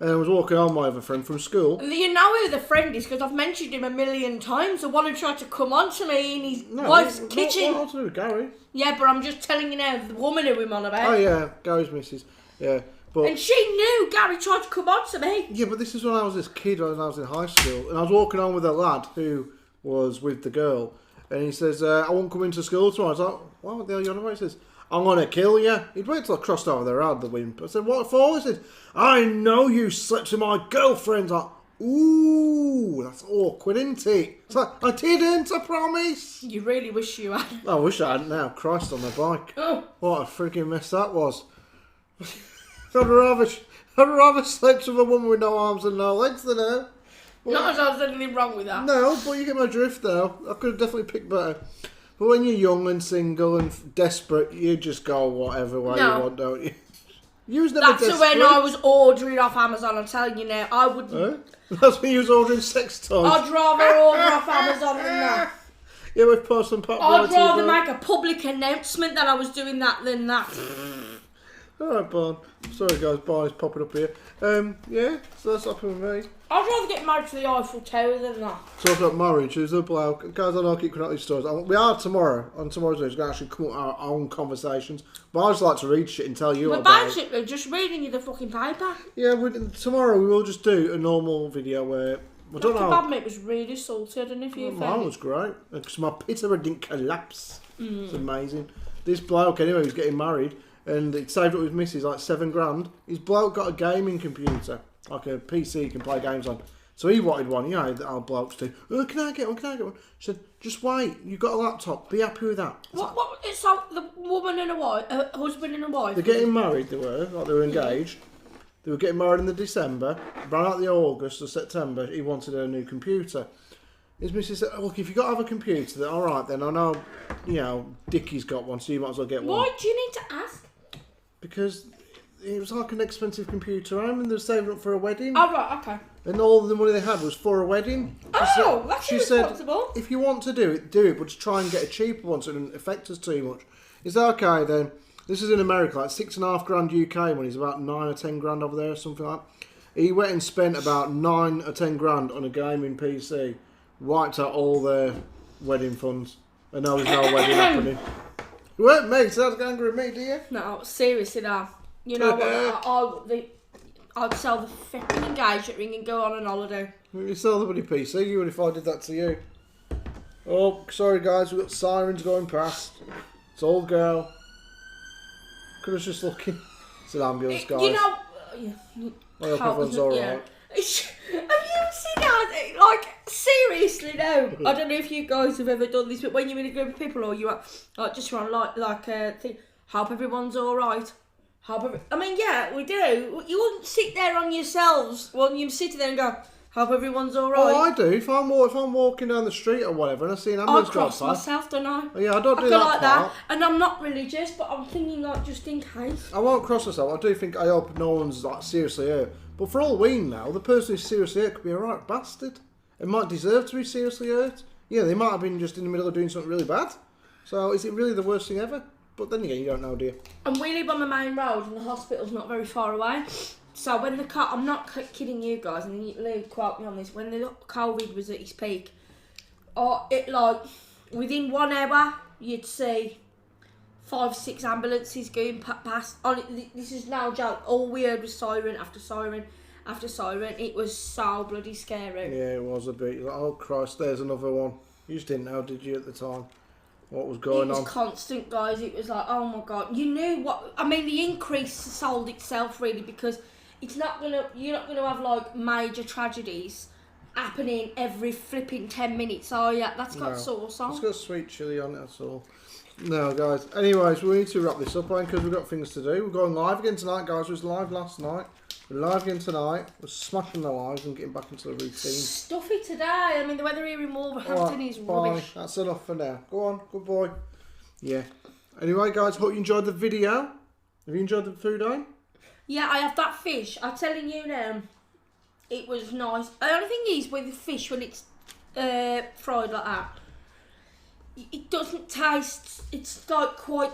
And I was walking on my other friend from school. You know who the friend is, because I've mentioned him a million times. The one who tried to come on to me in his wife's kitchen. What to do with Gary? Yeah, but I'm just telling you now, the woman who I'm on about. Oh yeah, Gary's missus. Yeah. But, and she knew Gary tried to come on to me. Yeah, but this is when I was this kid, when I was in high school. And I was walking on with a lad who was with the girl. And he says, I won't come into school tomorrow. I was like, what the hell are you on about? He says, I'm going to kill you. He'd wait till I crossed over the road, the wimp. I said, what for? He said, I know you slept with my girlfriend. I was like, ooh, that's awkward, isn't it? It's like, I didn't, I promise. You really wish you had. I wish I hadn't now. Christ on the bike. Oh. What a freaking mess that was. I'd rather slept with a woman with no arms and no legs than her. Not as there's anything wrong with that. No, but you get my drift though. I could have definitely picked better. But when you're young and single and desperate, you just go whatever way you want, don't you? You was never desperate. That's when I was ordering off Amazon, I'm telling you now. I wouldn't. That's when you was ordering sex toys. I'd rather order off Amazon than that. Yeah, with Post and Pop. I'd rather make a public announcement that I was doing that than that. Alright, Barn. Sorry guys, Barney's popping up here. Yeah, so that's happened with me. I'd rather get married to the Eiffel Tower than that. So I've got marriage, who's a bloke. Guys, I know I keep coming out these stories. We are tomorrow, on tomorrow's news, we're going to actually come up with our own conversations. But I just like to read shit and tell you But about basically, just reading you the fucking paper. Yeah, tomorrow we will just do a normal video where... I don't know. Kebab meat was really salty. I don't know if you found Mine was great. Because my pizza didn't collapse. It's amazing. This bloke, anyway, was getting married. And it saved up with missus like $7,000. His bloke got a gaming computer, like a PC you can play games on. So he wanted one, you know, our blokes do. Oh, can I get one? Can I get one? She said, just wait, you've got a laptop, be happy with that. It's like the woman and a wife, a husband and a wife. They're getting married, they were engaged. They were getting married in the December. Around like the August or September, he wanted a new computer. His missus said, look, if you've got to have a computer, then alright then, I know, you know, Dickie's got one, so you might as well get one. Why do you need to ask? Because it was like an expensive computer home and they were saving up for a wedding. Oh, right, okay. And all the money they had was for a wedding. That's she irresponsible. Said, if you want to do it, but just try and get a cheaper one so it doesn't affect us too much. Is that okay then? This is in America, like $6,500 UK when he's about 9 or 10 grand over there or something like that. He went and spent about 9 or 10 grand on a gaming PC, wiped out all their wedding funds, and now there's no wedding happening. You weren't me, so that's angry with me, do you? No, seriously now. You know what? I'd sell the flipping engagement ring and go on an holiday. You sell the bloody PC, you would if I did that to you. Oh, sorry guys, we've got sirens going past. It's all girl. Could have just looking. It's an ambulance, guys. You know... I hope everyone's alright. Yeah. Have you seen that? Like, seriously, no. I don't know if you guys have ever done this, but when you're in a group of people or you are like just around like think, hope everyone's alright. I mean, yeah, we do. You wouldn't sit there on yourselves when you sit there and go, hope everyone's alright. Oh, I do. If I'm walking down the street or whatever and I see an ambulance go past, I cross myself, don't I? Oh, yeah, I don't do that like that. And I'm not religious, but I'm thinking like just in case. I won't cross myself. I do think I hope no one's like seriously hurt. But for all we know, the person who's seriously hurt could be a right bastard. It might deserve to be seriously hurt. Yeah, they might have been just in the middle of doing something really bad. So is it really the worst thing ever? But then again, you don't know, do you? And we live on the main road and the hospital's not very far away. So when the car, I'm not kidding you guys, and Leigh quote me on this, when the COVID was at its peak, it like, within 1 hour, you'd see 5-6 ambulances going past. This is no joke. All we heard was siren after siren after siren. It was so bloody scary. Yeah, it was a bit. Like, oh Christ, there's another one. You just didn't know, did you, at the time? What was going on? It was constant, guys. It was like, oh my God. You knew what... I mean, the increase sold itself, really, because it's not gonna... You're not going to have, like, major tragedies happening every flipping 10 minutes. Oh, yeah, that's got sauce on. It's got sweet chilli on it, that's all. No, guys. Anyways, we need to wrap this up, because we've got things to do. We're going live again tonight, guys. We was live last night. We're live again tonight. We're smashing the lives and getting back into the routine. Stuffy today. I mean, the weather here in Wolverhampton is rubbish. That's enough for now. Go on. Good boy. Yeah. Anyway, guys, hope you enjoyed the video. Have you enjoyed the food, eh? Yeah, I have that fish. I'm telling you now, it was nice. The only thing is with the fish, when it's fried like that, it doesn't taste... It's like quite...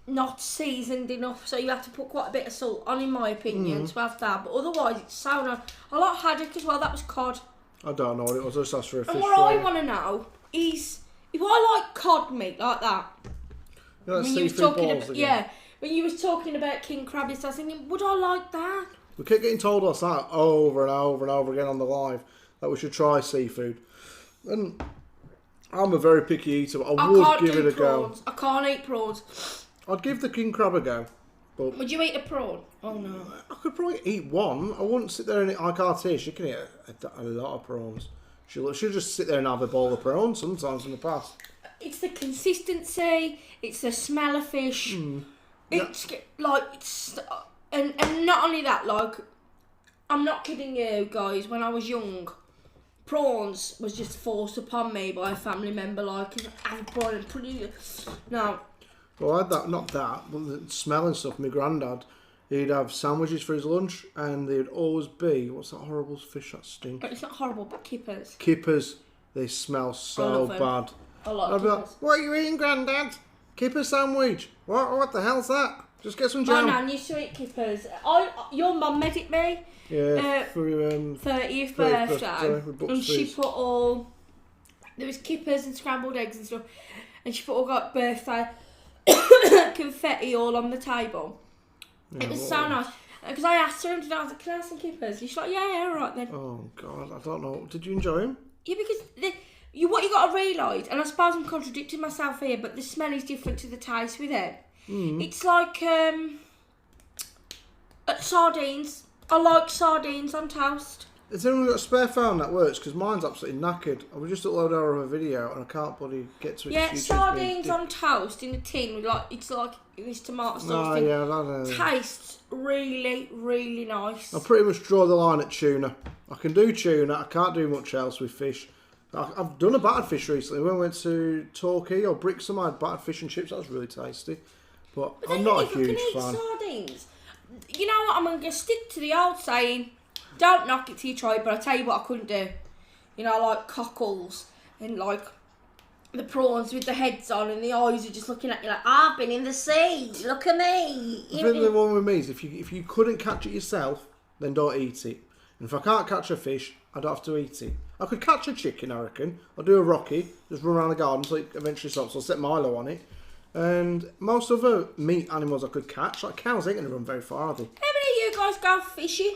not seasoned enough, so you have to put quite a bit of salt on, in my opinion, to have that. But otherwise, it's so nice. I like haddock as well. That was cod. I don't know what it was. I just asked for a fish. And what I want to know is if I like cod meat like that. You know, seafood balls again. Yeah, when you was talking about king crab, I was thinking, would I like that? We kept getting told us that over and over and over again on the live that we should try seafood, and I'm a very picky eater. But I would give it a go. I can't eat prawns. I'd give the king crab a go. But would you eat a prawn? Oh no. I could probably eat one. I wouldn't sit there and eat like Artie. She can eat a lot of prawns. She'll just sit there and have a bowl of prawns sometimes in the past. It's the consistency. It's the smell of fish. It's like And not only that, like, I'm not kidding you, guys. When I was young, prawns was just forced upon me by a family member. Like, have a prawn and put it. No. Well, I had that, not that, but the smell and stuff. My granddad, he'd have sandwiches for his lunch, and they'd always be, what's that horrible fish that stinks? It's not horrible, but kippers. Kippers. They smell so bad. I like I'd be like, kippers. what are you eating, Grandad? Kipper sandwich. What the hell's that? Just get some jam. My nan used to eat kippers. Your mum made it me. Yeah, for 30th birthday. And she feast. put all... There was kippers and scrambled eggs and stuff. And she put all got birthday confetti all on the table. Yeah, It was so nice. Because I asked her, and I was like, can I have some kippers? She's like, yeah, all right then. Oh, God, I don't know. Did you enjoy them? Yeah, because what you got to realise, and I suppose I'm contradicting myself here, but the smell is different to the taste with it. It's like sardines. I like sardines on toast. Has anyone got a spare phone that works? Because mine's absolutely knackered. I was just uploading over a video and I can't bloody get to it. Yeah, sardines on toast in a tin with it's like this tomato sauce thing. Yeah, that Tastes really, really nice. I pretty much draw the line at tuna. I can do tuna. I can't do much else with fish. I've done a battered fish recently. When we went to Torquay or Brixham, I had battered fish and chips. That was really tasty. But I'm not a huge fan. Sardines. You know what? I'm going to stick to the old saying. Don't knock it till you try it, but I'll tell you what I couldn't do. You know, like cockles and like the prawns with the heads on and the eyes are just looking at you like, I've been in the sea, look at me. I think the one with me is if you couldn't catch it yourself, then don't eat it. And if I can't catch a fish, I don't have to eat it. I could catch a chicken, I reckon. I'll do a Rocky, just run around the garden until it eventually stops. I'll set Milo on it. And most other meat animals I could catch, like cows ain't going to run very far, are they? How many of you guys go fishing?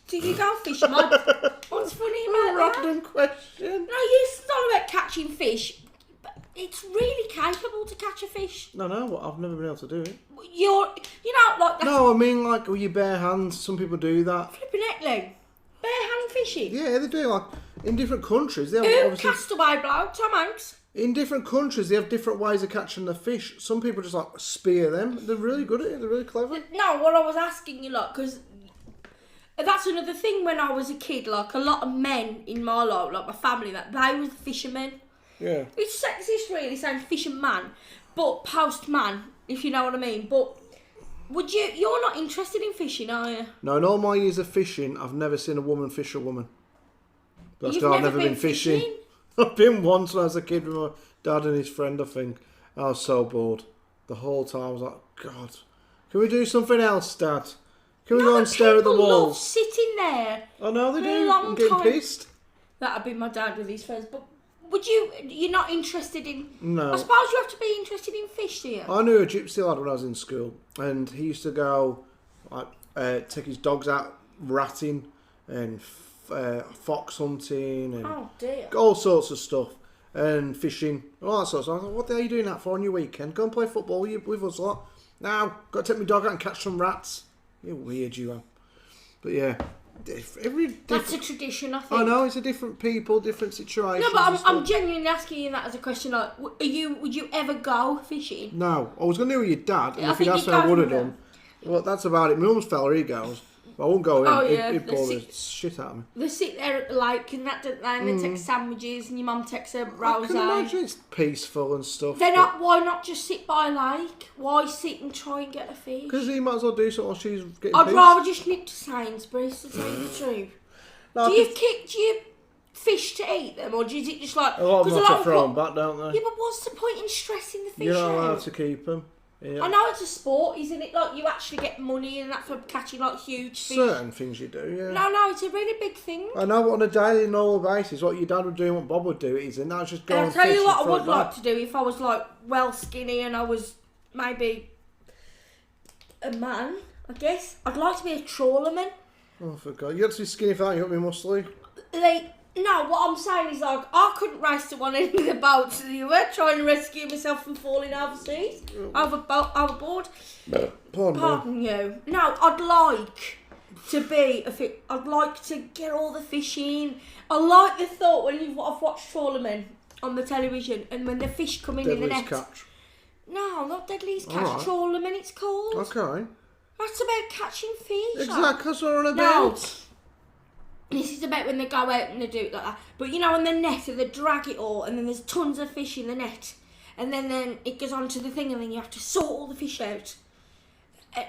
Do you go fishing? What's funny about that? Random question. No, you thought about catching fish, but it's really capable to catch a fish. No, I've never been able to do it. You know, like... No, I mean like with your bare hands, some people do that. Flipping heck, Leigh. Bare hand fishing. Yeah, they do. Like in different countries, they have Who obviously... Castaway bloke? Tom Hanks? In different countries, they have different ways of catching the fish. Some people just like spear them. They're really good at it. They're really clever. No, what I was asking you, like, because that's another thing. When I was a kid, like a lot of men in my life, like my family, that they were fishermen. Yeah. It's sexist, really, saying fisherman, but postman, if you know what I mean. But you're not interested in fishing, are you? No, in all my years of fishing, I've never seen a woman fish a woman. That's You've because I've never never been fishing. I've been once when I was a kid with my dad and his friend, I think. I was so bored. The whole time I was like, God, can we do something else, Dad? Can we go and stare at the People love walls? sitting there. I know they for a do. long I'm getting time. pissed. That'd be my dad with his friends. But you're not interested in... No. I suppose you have to be interested in fish, do you? I knew a gypsy lad when I was in school, and he used to go, like, take his dogs out ratting and fox hunting and Oh dear. all sorts of stuff, and fishing, all that sort of stuff. I thought, what the hell are you doing that for on your weekend? Go and play football with us lot. Now, got to take my dog out and catch some rats. You're weird, you are. But yeah, That's a tradition, I think. I know, it's a different people, different situations. No, but I'm genuinely asking you that as a question. Like, would you ever go fishing? No, I was going to do it with your dad, and I if he'd think asked you'd me, I go would have with done. Well, that's about it. My mum's fella, he goes. But I won't go in. Oh, yeah, He'd the bore the shit out of me. They sit there at the lake and that, don't they? And they take sandwiches, and your mum takes a I rosé. can imagine it's peaceful and stuff. Why not just sit by a lake? Why sit and try and get a fish? Because he might as well do something while she's getting I'd pissed. rather just nip to Sainsbury's, to tell you the truth. No, Do you fish to eat them, or is it just like... a lot of them 'cause have to throw them back, don't they? Yeah, but what's the point in stressing the fish You're not out? allowed to keep them. Yeah. I know it's a sport, isn't it? Like, you actually get money and that for catching, like, huge fish. Certain things you do, yeah. No, it's a really big thing. I know, but on a daily, normal basis, what your dad would do and what Bob would do is, and that's just go And I'll and tell fish you what and I throw would it like back. to do if I was, like, well skinny and I was maybe a man, I guess. I'd like to be a trawlerman. Oh, for God. You got to be skinny for that, you got to be muscly. Like, no, what I'm saying is, like, I couldn't race to one end of the boat to the other, trying to rescue myself from falling overseas, overboard. Pardon you. No, I'd like to be I'd like to get all the fish in. I like the thought when I've watched trawlermen on the television, and when the fish come in the Deadliest net. catch. No, not Deadliest Catch, Alright. Trawlermen it's called. Okay. That's about catching fish. Exactly, that's what we're on No. about. This is about when they go out and they do it like that. But you know, in the net, they drag it all, and then there's tons of fish in the net. And then it goes onto the thing, and then you have to sort all the fish out.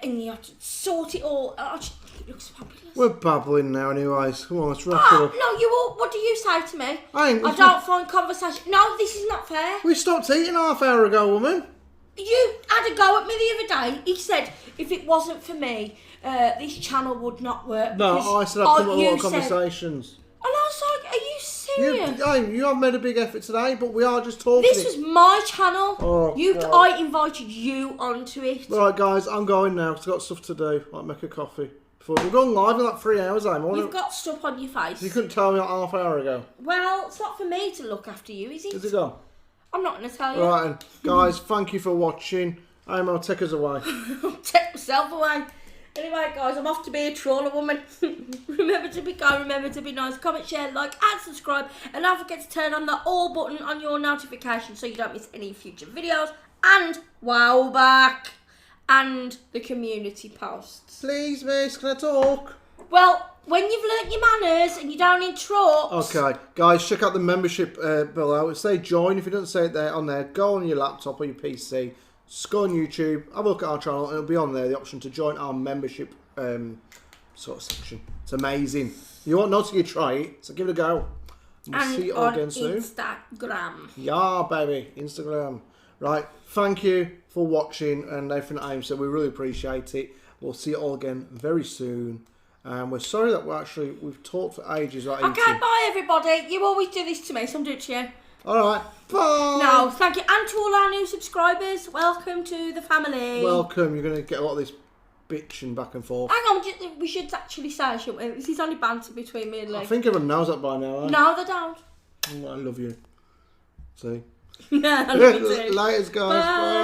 And you have to sort it all. Oh, it looks fabulous. We're babbling now anyways. Come on, let's wrap it Oh, up. no, you all, what do you say to me? I don't find conversation. No, this is not fair. We stopped eating half hour ago, woman. You had a go at me the other day. He said, if it wasn't for me, this channel would not work. No, I said I've come to a lot of conversations. And I was like, are you serious? You have made a big effort today, but we are just talking. This was my channel. Oh, I invited you onto it. Right, guys, I'm going now because I've got stuff to do, like make a coffee. We're going live in like 3 hours, You've got stuff on your face. You couldn't tell me like half hour ago. Well, it's not for me to look after you, is it? Is it gone? I'm not going to tell you. Right, then. Guys, thank you for watching. I'll take us away. I'll take myself away. Anyway, guys, I'm off to be a trawler woman. Remember to be kind, remember to be nice. Comment, share, like, and subscribe. And don't forget to turn on the all button on your notifications so you don't miss any future videos. And wow back. And the community posts. Please, miss, can I talk? Well, when you've learnt your manners and you don't interrupt. Okay, guys, check out the membership below. It say join. If you don't say it there on there, go on your laptop or your PC. Just go on YouTube, have a look at our channel, and it'll be on there, the option to join our membership sort of section. It's amazing. You won't know till you try it, so give it a go. And we'll see you all again soon. Instagram. Yeah, baby, Instagram. Right, thank you for watching and everything that Aim said. We really appreciate it. We'll see you all again very soon. And we're sorry that we've talked for ages. Like okay, bye everybody. You always do this to me, so I'm doing it to you. Alright, bye! No, thank you. And to all our new subscribers, welcome to the family. Welcome. You're going to get a lot of this bitching back and forth. Hang on, we should actually say, shouldn't we? This is only banter between me and Leigh. I think everyone knows that by now, No, they don't. I love you. See? I love you too. Laters, guys. Bye. Bye.